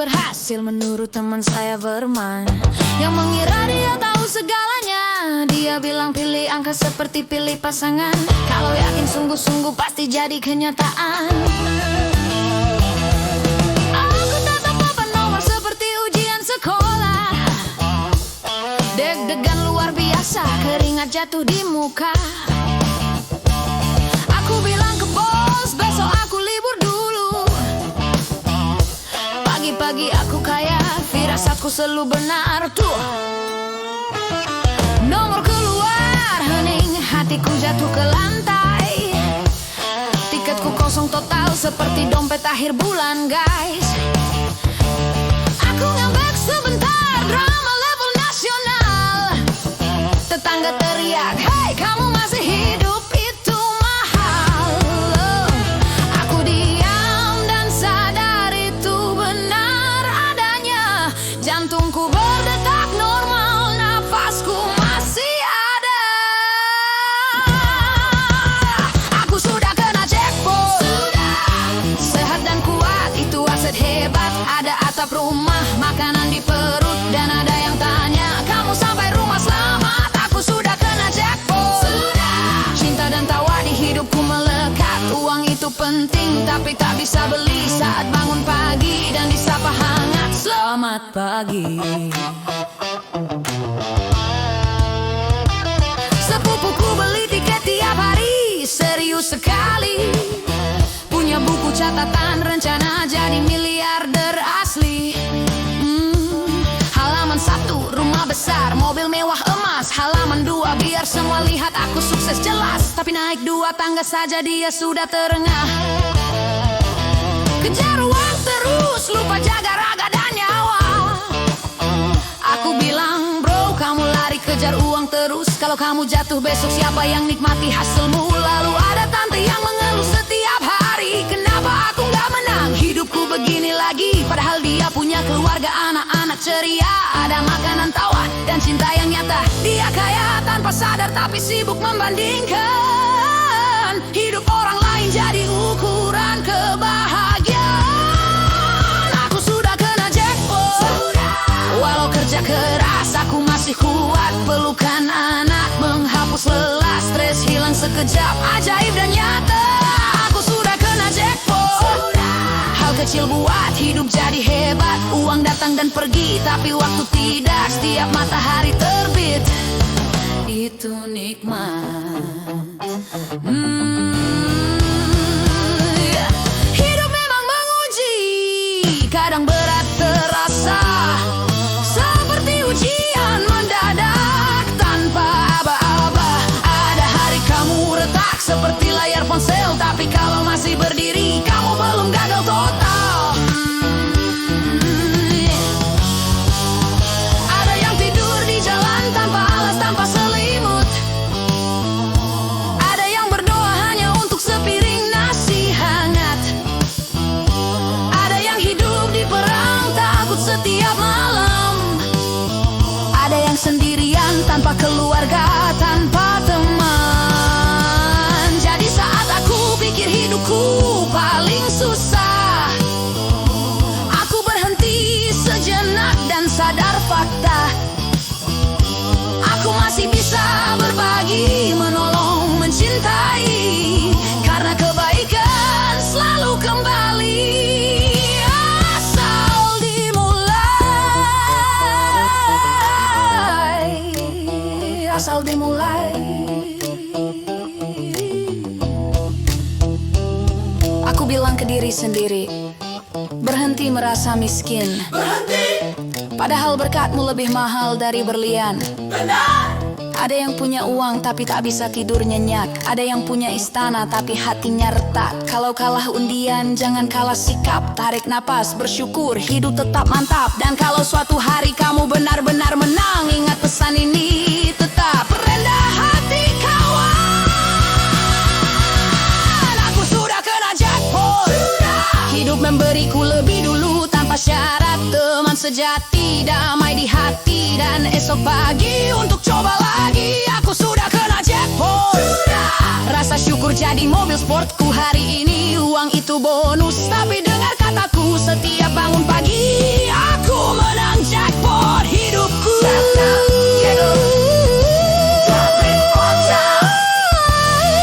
berhasil menurut teman saya bermain, yang mengira dia tahu segalanya. Dia bilang pilih angka seperti pilih pasangan, kalau yakin sungguh-sungguh pasti jadi kenyataan. Aku tatap papan nomor seperti ujian sekolah, deg-degan luar biasa, keringat jatuh di muka. Aku bilang ke bos, besok aku libur dulu. Pagi-pagi aku kayak firasatku selalu benar tuh. Nomor keluar, hening, hatiku jatuh ke lantai. Tiketku kosong total seperti dompet akhir bulan, guys. Aku ngambek sebentar, drama level nasional. Tetangga teriak, "Hei, kamu masih hidup, itu mahal." Aku diam dan sadar itu benar adanya. Jantungku berdetak normal, nafasku masih ada. Aku sudah kena jackpot. Sehat dan kuat, itu aset hebat. Ada atap rumah, makanan di perut, dan ada yang tanya, "Kamu sampai rumah selamat?" Aku sudah kena jackpot. Cinta dan tawa di hidupku melekat. Uang itu penting, tapi tak bisa beli saat bangun pagi dan disapa hangat, "Selamat pagi." Sepupuku beli tiket tiap hari, serius sekali. Punya buku catatan rencana jadi miliarder asli. Halaman 1, rumah besar, mobil mewah emas. Halaman 2, biar semua lihat aku sukses jelas. Tapi naik 2 tangga saja dia sudah terengah. Kejar uang terus, lupa jaga raga dan nyawa. Aku bilang, "Bro, kamu lari kejar uang terus. Kalau kamu jatuh besok siapa yang nikmati hasilmu?" Lalu ada tante yang mengeluh setiap hari, "Kenapa aku gak menang? Hidupku begini lagi." Padahal dia punya keluarga, anak-anak ceria, ada makanan tawar dan cinta yang nyata. Dia kaya tanpa sadar tapi sibuk membandingkan hidup orang lain jadi ukuran kebahagiaan. Aku sudah kena jackpot. Walau kerja keras aku masih kuat. Pelukan anak menghapus lelah, stres hilang sekejap, ajaib dan nyata. Aku sudah kena jackpot. Hal kecil buat hidup jadi hebat. Uang datang dan pergi, tapi waktu tidak. Setiap matahari terbit, itu nikmat. Hidup memang menguji, kadang berat terasa, seperti ujian mendadak tanpa aba-aba. Ada hari kamu retak seperti layar ponsel, tapi kalau masih berdiri kamu belum gagal total. Ada yang tidur di jalan tanpa alas, tanpa selimut. Ada yang berdoa hanya untuk sepiring nasi hangat. Ada yang hidup di perang takut setiap malam. Ada yang sendirian tanpa keluarga, tanpa teman. Jadi saat aku pikir hidupku paling susah, aku berhenti sejenak dan sadar fakta. Aku masih bisa berbagi, menolong, mencintai, karena kebaikan selalu kembali. Asal dimulai, asal dimulai. Aku bilang ke diri sendiri, berhenti merasa miskin. Berhenti. Padahal berkatmu lebih mahal dari berlian. Benar. Ada yang punya uang tapi tak bisa tidur nyenyak. Ada yang punya istana tapi hatinya retak. Kalau kalah undian jangan kalah sikap. Tarik napas, bersyukur, hidup tetap mantap. Dan kalau suatu hari kamu benar-benar menang, ingat pesan ini tetap, rendah hati kawan. Aku sudah kena jackpot. Hidup memberiku lebih dulu tanpa syarat. Teman sejati, damai di hati, dan esok pagi untuk coba lagi. Aku sudah kena jackpot. Rasa syukur jadi mobil sportku hari ini. Uang itu bonus, tapi dengarkan mataku setiap bangun pagi. Aku menang jackpot hidupku.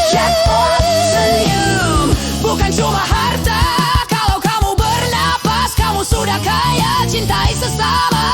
Jackpot senyum, bukan cuma harta. Kalau kamu bernapas, kamu sudah kaya. Cintai sesama.